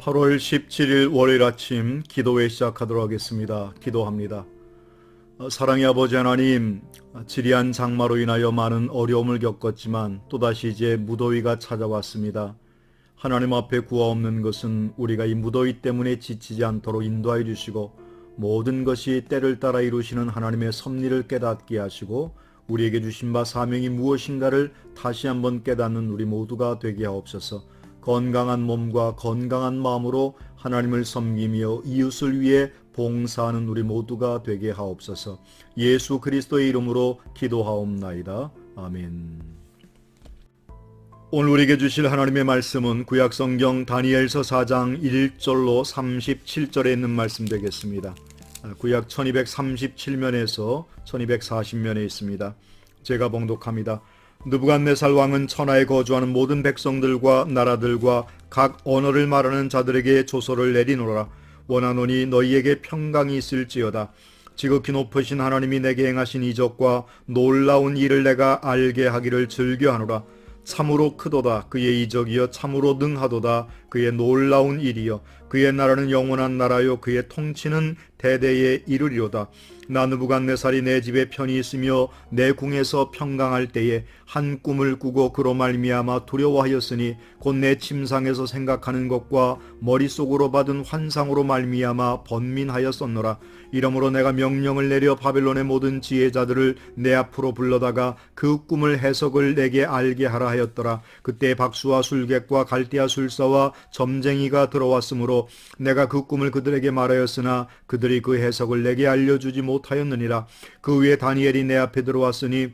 8월 17일 월요일 아침 기도회 시작하도록 하겠습니다. 기도합니다. 사랑의 아버지 하나님, 지리한 장마로 인하여 많은 어려움을 겪었지만 또다시 이제 무더위가 찾아왔습니다. 하나님 앞에 구하 없는 것은 우리가 이 무더위 때문에 지치지 않도록 인도하여 주시고 모든 것이 때를 따라 이루시는 하나님의 섭리를 깨닫게 하시고 우리에게 주신 바 사명이 무엇인가를 다시 한번 깨닫는 우리 모두가 되게 하옵소서. 건강한 몸과 건강한 마음으로 하나님을 섬기며 이웃을 위해 봉사하는 우리 모두가 되게 하옵소서. 예수 그리스도의 이름으로 기도하옵나이다. 아멘. 오늘 우리에게 주실 하나님의 말씀은 구약성경 다니엘서 4장 1절로 37절에 있는 말씀 되겠습니다. 구약 1237면에서 1240면에 있습니다. 제가 봉독합니다. 느부갓네살 왕은 천하에 거주하는 모든 백성들과 나라들과 각 언어를 말하는 자들에게 조서를 내리노라. 원하노니 너희에게 평강이 있을지어다. 지극히 높으신 하나님이 내게 행하신 이적과 놀라운 일을 내가 알게 하기를 즐겨하노라. 참으로 크도다. 그의 이적이여 참으로 능하도다. 그의 놀라운 일이여 그의 나라는 영원한 나라요 그의 통치는 대대에 이르리로다. 나 느부갓네살이 내 집에 편히 있으며 내 궁에서 평강할 때에 한 꿈을 꾸고 그로 말미암아 두려워하였으니 곧 내 침상에서 생각하는 것과 머릿속으로 받은 환상으로 말미암아 번민하였었노라. 이러므로 내가 명령을 내려 바벨론의 모든 지혜자들을 내 앞으로 불러다가 그 꿈을 해석을 내게 알게 하라 하였더라. 그때 박수와 술객과 갈대아 술사와 점쟁이가 들어왔으므로 내가 그 꿈을 그들에게 말하였으나 그들이 그 해석을 내게 알려주지 못하였느니라. 그 후에 다니엘이 내 앞에 들어왔으니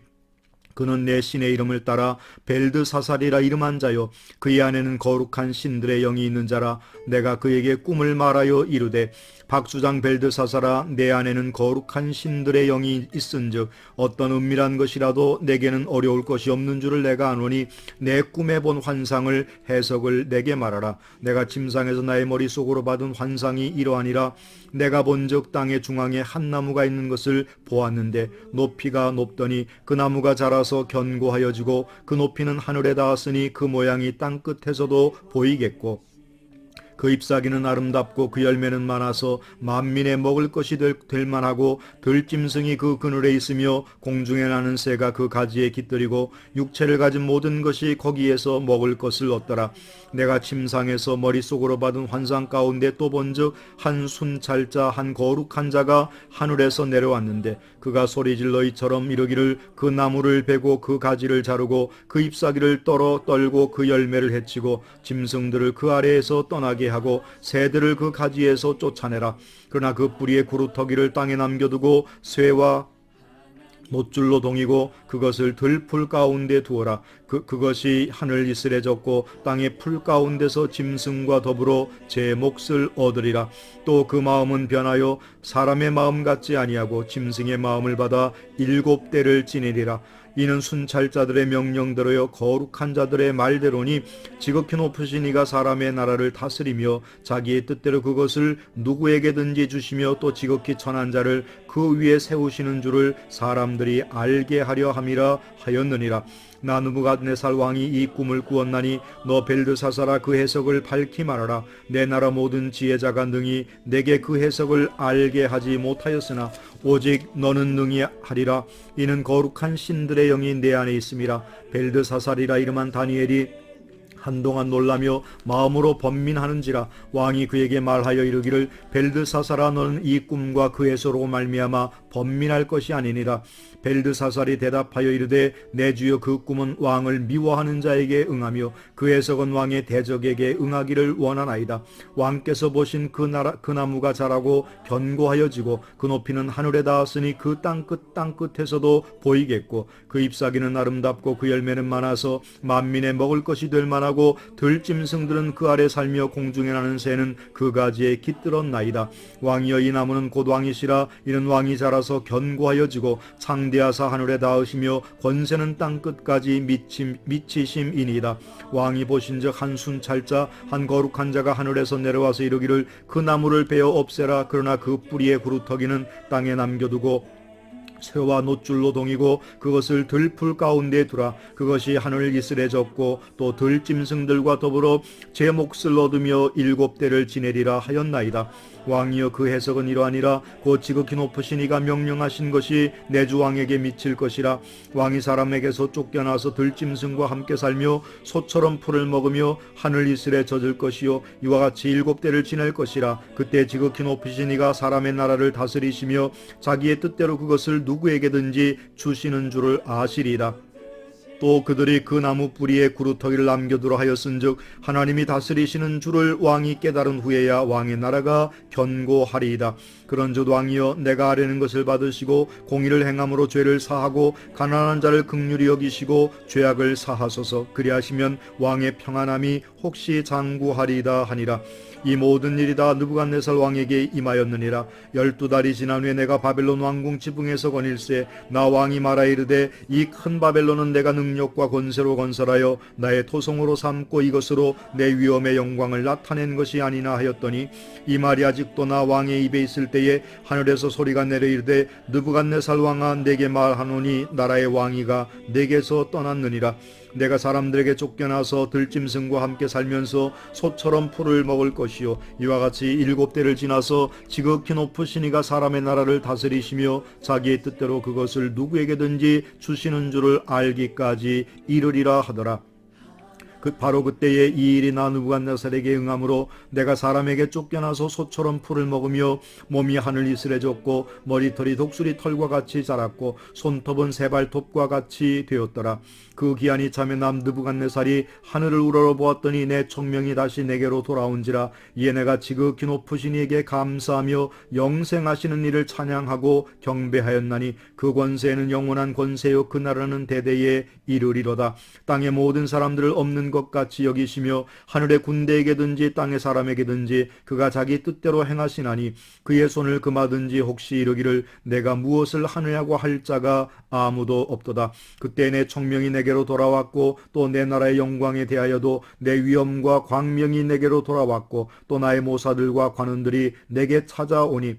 그는 내 신의 이름을 따라 벨드사살이라 이름한 자요 그의 안에는 거룩한 신들의 영이 있는 자라. 내가 그에게 꿈을 말하여 이르되 박수장 벨드사살아 내 안에는 거룩한 신들의 영이 있은즉 어떤 은밀한 것이라도 내게는 어려울 것이 없는 줄을 내가 아노니 내 꿈에 본 환상을 해석을 내게 말하라. 내가 침상에서 나의 머릿속으로 받은 환상이 이러하니라. 내가 본즉 땅의 중앙에 한 나무가 있는 것을 보았는데 높이가 높더니 그 나무가 자라서 견고하여지고 그 높이는 하늘에 닿았으니 그 모양이 땅 끝에서도 보이겠고 그 잎사귀는 아름답고 그 열매는 많아서 만민의 먹을 것이 될 만하고 들짐승이 그 그늘에 있으며 공중에 나는 새가 그 가지에 깃들이고 육체를 가진 모든 것이 거기에서 먹을 것을 얻더라. 내가 침상에서 머릿속으로 받은 환상 가운데 또 본즉 한 순찰자 한 거룩한 자가 하늘에서 내려왔는데 그가 소리질러 이처럼 이르기를 그 나무를 베고 그 가지를 자르고 그 잎사귀를 떨고 그 열매를 해치고 짐승들을 그 아래에서 떠나게 하고 새들을 그 가지에서 쫓아내라. 그러나 그 뿌리의 구루터기를 땅에 남겨두고 쇠와 못줄로 동이고 그것을 들풀 가운데 두어라. 그것이 하늘 이슬에 젖고 땅의 풀 가운데서 짐승과 더불어 제 몫을 얻으리라. 또 그 마음은 변하여 사람의 마음 같지 아니하고 짐승의 마음을 받아 7대를 지니리라. 이는 순찰자들의 명령대로요 거룩한 자들의 말대로니 지극히 높으신 이가 사람의 나라를 다스리며 자기의 뜻대로 그것을 누구에게든지 주시며 또 지극히 천한 자를 그 위에 세우시는 줄을 사람들이 알게 하려 함이라 하였느니라. 나 느부갓네살 왕이 이 꿈을 꾸었나니 너 벨드사살아 그 해석을 밝히 말하라. 내 나라 모든 지혜자가 능히 내게 그 해석을 알게 하지 못하였으나 오직 너는 능히 하리라. 이는 거룩한 신들의 영이 내 안에 있음이라. 벨드사살이라 이름한 다니엘이 한동안 놀라며 마음으로 번민하는지라. 왕이 그에게 말하여 이르기를 벨드사살아 너는 이 꿈과 그 해석으로 말미암아 번민할 것이 아니니라. 벨드사살이 대답하여 이르되 내 주여 그 꿈은 왕을 미워하는 자에게 응하며 그 해석은 왕의 대적에게 응하기를 원하나이다. 왕께서 보신 그 나무가 자라고 견고하여지고 그 높이는 하늘에 닿았으니 그 땅 끝에서도 보이겠고 그 잎사귀는 아름답고 그 열매는 많아서 만민의 먹을 것이 될 만하고 들짐승들은 그 아래 살며 공중에 나는 새는 그 가지에 깃들었나이다. 왕이여 이 나무는 곧 왕이시라. 이는 왕이 자라서 견고하여지고 창대하사 하늘에 닿으시며 권세는 땅 끝까지 미치심이니이다. 왕이 보신즉 한 순찰자 한 거룩한 자가 하늘에서 내려와서 이르기를 그 나무를 베어 없애라. 그러나 그 뿌리의 구루터기는 땅에 남겨두고 쇠와 놋줄로 동이고 그것을 들풀 가운데 두라. 그것이 하늘 이슬에 졌고 또 들짐승들과 더불어 제 몫을 얻으며 7대를 지내리라 하였나이다. 왕이여 그 해석은 이러하니라. 곧 지극히 높으신 이가 명령하신 것이 내 주 왕에게 미칠 것이라. 왕이 사람에게서 쫓겨나서 들짐승과 함께 살며 소처럼 풀을 먹으며 하늘 이슬에 젖을 것이요 이와 같이 7대를 지낼 것이라. 그때 지극히 높으신 이가 사람의 나라를 다스리시며 자기의 뜻대로 그것을 누구에게든지 주시는 줄을 아시리라. 또 그들이 그 나무 뿌리에 구루터기를 남겨두라 하였은즉 하나님이 다스리시는 줄을 왕이 깨달은 후에야 왕의 나라가 견고하리이다. 그런즉 왕이여 내가 아뢰는 것을 받으시고 공의를 행함으로 죄를 사하고 가난한 자를 긍휼히 여기시고 죄악을 사하소서. 그리하시면 왕의 평안함이 혹시 장구하리이다 하니라. 이 모든 일이 다 느부갓네살 왕에게 임하였느니라. 12달이 지난 후에 내가 바벨론 왕궁 지붕에서 거닐세 나 왕이 말하 이르되 이 큰 바벨론은 내가 능력과 권세로 건설하여 나의 토성으로 삼고 이것으로 내 위엄의 영광을 나타낸 것이 아니나 하였더니 이 말이 아직도 나 왕의 입에 있을 때에 하늘에서 소리가 내려 이르되 느부갓네살 왕아 내게 말하노니 나라의 왕이가 내게서 떠났느니라. 내가 사람들에게 쫓겨나서 들짐승과 함께 살면서 소처럼 풀을 먹을 것이요 이와 같이 7대를 지나서 지극히 높으신 이가 사람의 나라를 다스리시며 자기의 뜻대로 그것을 누구에게든지 주시는 줄을 알기까지 이르리라 하더라. 바로 그때에 이 일이 나 느부갓네살에게 응함으로 내가 사람에게 쫓겨나서 소처럼 풀을 먹으며 몸이 하늘 이슬에 졌고 머리털이 독수리 털과 같이 자랐고 손톱은 새발톱과 같이 되었더라. 그 기한이 차면 남 느부갓네살이 하늘을 우러러보았더니 내 총명이 다시 내게로 돌아온지라. 이에 내가 지극히 높으신 이에게 감사하며 영생하시는 이를 찬양하고 경배하였나니 그 권세는 영원한 권세요 그 나라는 대대에 이르리로다. 땅의 모든 사람들을 없는 것 같이 여기시며 하늘의 군대에게든지 땅의 사람에게든지 그가 자기 뜻대로 행하시나니 그의 손을 금하든지 혹시 이르기를 내가 무엇을 하느냐고 할 자가 아무도 없도다. 그때 내 총명이 내게로 돌아왔고 또 내 나라의 영광에 대하여도 내 위엄과 광명이 내게로 돌아왔고 또 나의 모사들과 관원들이 내게 찾아오니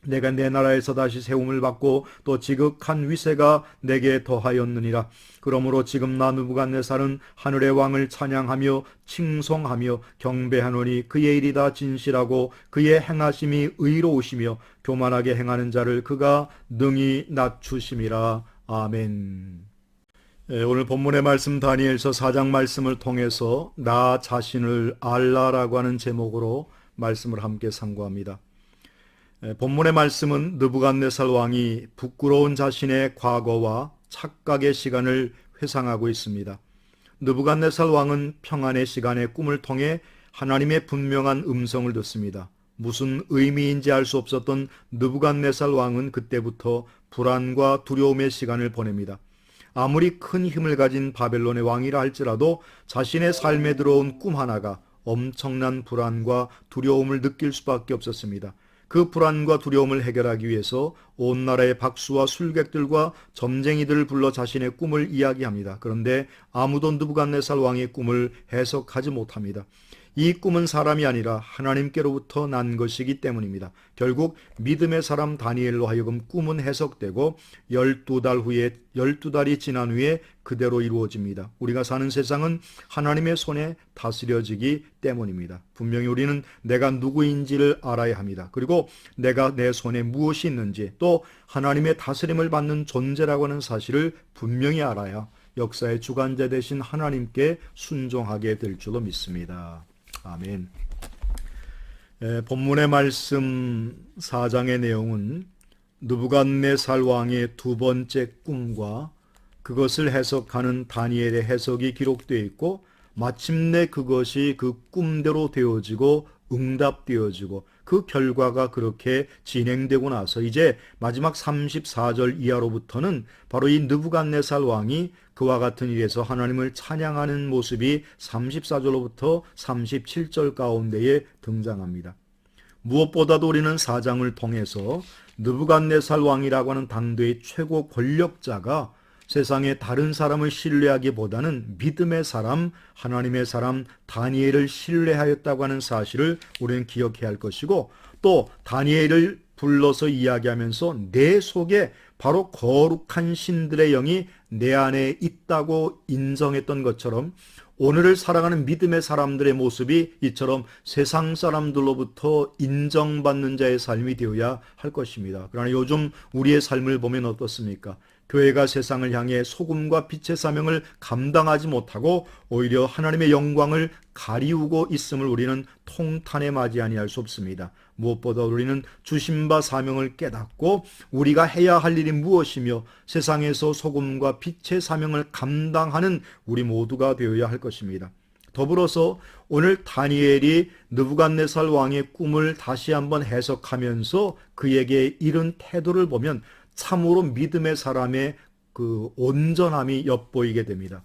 내가 내 나라에서 다시 세움을 받고 또 지극한 위세가 내게 더하였느니라. 그러므로 지금 나 느부갓네살은 하늘의 왕을 찬양하며 칭송하며 경배하노니 그의 일이 다 진실하고 그의 행하심이 의로우시며 교만하게 행하는 자를 그가 능히 낮추심이라. 아멘. 오늘 본문의 말씀 다니엘서 4장 말씀을 통해서 나 자신을 알라라고 하는 제목으로 말씀을 함께 상고합니다. 본문의 말씀은 느부갓네살 왕이 부끄러운 자신의 과거와 착각의 시간을 회상하고 있습니다. 느부갓네살 왕은 평안의 시간의 꿈을 통해 하나님의 분명한 음성을 듣습니다. 무슨 의미인지 알 수 없었던 느부갓네살 왕은 그때부터 불안과 두려움의 시간을 보냅니다. 아무리 큰 힘을 가진 바벨론의 왕이라 할지라도 자신의 삶에 들어온 꿈 하나가 엄청난 불안과 두려움을 느낄 수밖에 없었습니다. 그 불안과 두려움을 해결하기 위해서 온 나라의 박수와 술객들과 점쟁이들을 불러 자신의 꿈을 이야기합니다. 그런데 아무도 느부갓네살 왕의 꿈을 해석하지 못합니다. 이 꿈은 사람이 아니라 하나님께로부터 난 것이기 때문입니다. 결국 믿음의 사람 다니엘로 하여금 꿈은 해석되고 12달이 지난 후에 그대로 이루어집니다. 우리가 사는 세상은 하나님의 손에 다스려지기 때문입니다. 분명히 우리는 내가 누구인지를 알아야 합니다. 그리고 내가 내 손에 무엇이 있는지 또 하나님의 다스림을 받는 존재라고 하는 사실을 분명히 알아야 역사의 주관자 되신 하나님께 순종하게 될 줄로 믿습니다. 아멘. 본문의 말씀 4장의 내용은 느부갓네살 왕의 두 번째 꿈과 그것을 해석하는 다니엘의 해석이 기록되어 있고 마침내 그것이 그 꿈대로 되어지고 응답되어지고 그 결과가 그렇게 진행되고 나서 이제 마지막 34절 이하로부터는 바로 이 느부갓네살 왕이 그와 같은 일에서 하나님을 찬양하는 모습이 34절로부터 37절 가운데에 등장합니다. 무엇보다도 우리는 4장을 통해서 느부갓네살 왕이라고 하는 당대의 최고 권력자가 세상의 다른 사람을 신뢰하기보다는 믿음의 사람, 하나님의 사람 다니엘을 신뢰하였다고 하는 사실을 우리는 기억해야 할 것이고 또 다니엘을 불러서 이야기하면서 내 속에 바로 거룩한 신들의 영이 내 안에 있다고 인정했던 것처럼 오늘을 살아가는 믿음의 사람들의 모습이 이처럼 세상 사람들로부터 인정받는 자의 삶이 되어야 할 것입니다. 그러나 요즘 우리의 삶을 보면 어떻습니까? 교회가 세상을 향해 소금과 빛의 사명을 감당하지 못하고 오히려 하나님의 영광을 가리우고 있음을 우리는 통탄에 맞이 아니할 수 없습니다. 무엇보다 우리는 주신 바 사명을 깨닫고 우리가 해야 할 일이 무엇이며 세상에서 소금과 빛의 사명을 감당하는 우리 모두가 되어야 할 것입니다. 더불어서 오늘 다니엘이 느부갓네살 왕의 꿈을 다시 한번 해석하면서 그에게 이른 태도를 보면 참으로 믿음의 사람의 그 온전함이 엿보이게 됩니다.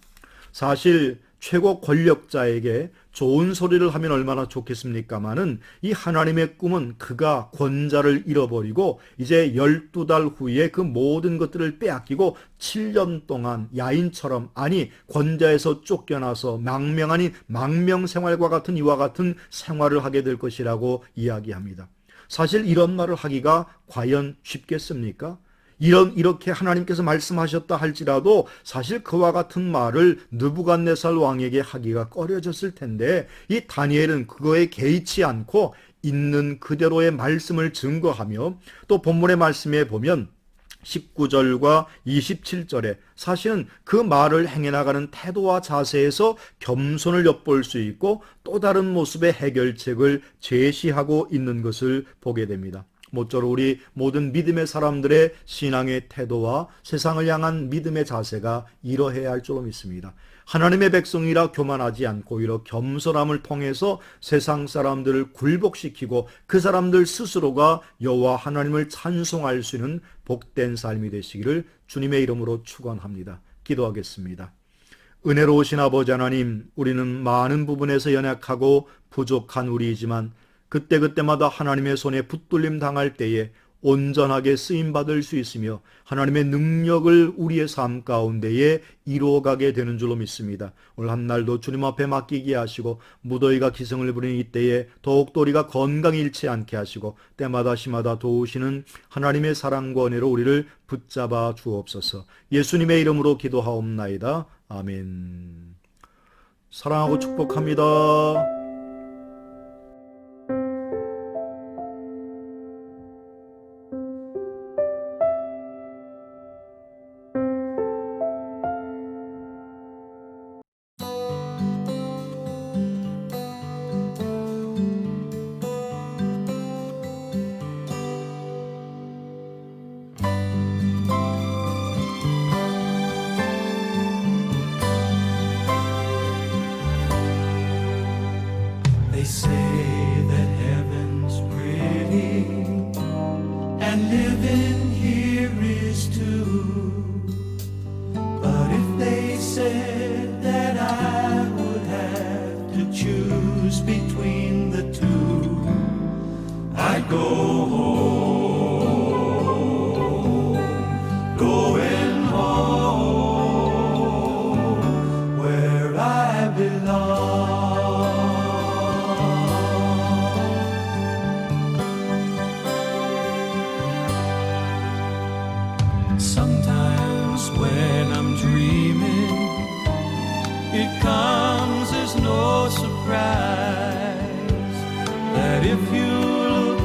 사실 최고 권력자에게 좋은 소리를 하면 얼마나 좋겠습니까마는 이 하나님의 꿈은 그가 권자를 잃어버리고 이제 12달 후에 그 모든 것들을 빼앗기고 7년 동안 야인처럼, 아니 권자에서 쫓겨나서 망명 아닌 망명 생활과 같은 이와 같은 생활을 하게 될 것이라고 이야기합니다. 사실 이런 말을 하기가 과연 쉽겠습니까? 이렇게 하나님께서 말씀하셨다 할지라도 사실 그와 같은 말을 느부갓네살 왕에게 하기가 꺼려졌을 텐데 이 다니엘은 그거에 개의치 않고 있는 그대로의 말씀을 증거하며 또 본문의 말씀에 보면 19절과 27절에 사실은 그 말을 행해나가는 태도와 자세에서 겸손을 엿볼 수 있고 또 다른 모습의 해결책을 제시하고 있는 것을 보게 됩니다. 모쪼록 우리 모든 믿음의 사람들의 신앙의 태도와 세상을 향한 믿음의 자세가 이러해야 할 줄로 믿습니다. 하나님의 백성이라 교만하지 않고 오히려 겸손함을 통해서 세상 사람들을 굴복시키고 그 사람들 스스로가 여호와 하나님을 찬송할 수 있는 복된 삶이 되시기를 주님의 이름으로 축원합니다. 기도하겠습니다. 은혜로우신 아버지 하나님, 우리는 많은 부분에서 연약하고 부족한 우리이지만 그때그때마다 하나님의 손에 붙들림 당할 때에 온전하게 쓰임받을 수 있으며 하나님의 능력을 우리의 삶 가운데에 이루어가게 되는 줄로 믿습니다. 오늘 한날도 주님 앞에 맡기게 하시고 무더위가 기승을 부리는 이때에 더욱더 우리가 건강히 잃지 않게 하시고 때마다 시마다 도우시는 하나님의 사랑과 은혜로 우리를 붙잡아 주옵소서. 예수님의 이름으로 기도하옵나이다. 아멘. 사랑하고 축복합니다. They say that heaven's pretty and living here is too. But if they said that I would have to choose between the two, I'd go home, going home where I belong. Sometimes when I'm dreaming, it comes as no surprise that if you look,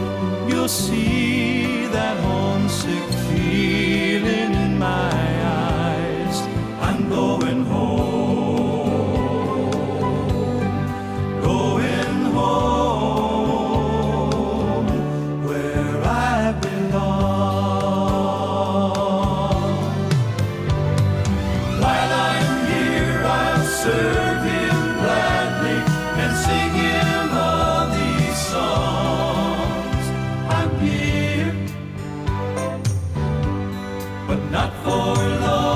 you'll see that homesick feeling in my eyes. I'm going home, going home where I belong. Serve Him gladly and sing Him all these songs. I'm here, but not for long.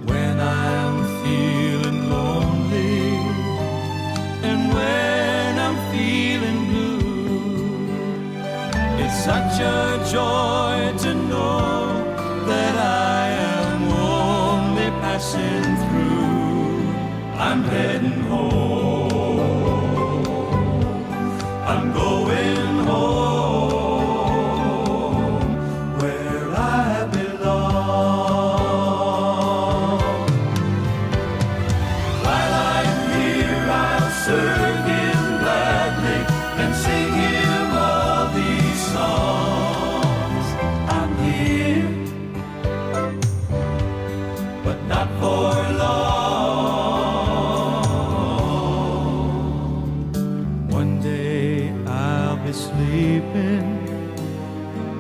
When I'm feeling lonely and when I'm feeling blue, it's such a joy to know that I am only passing through. I'm heading home,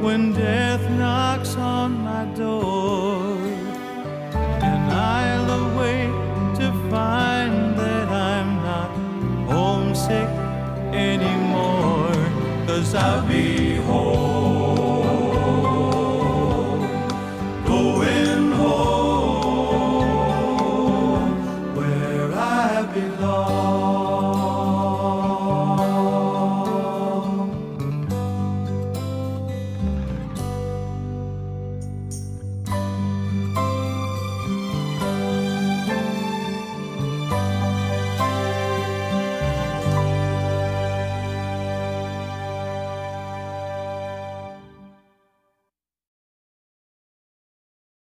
when death knocks on my door, and I'll awake to find that I'm not homesick anymore, 'cause I'll be home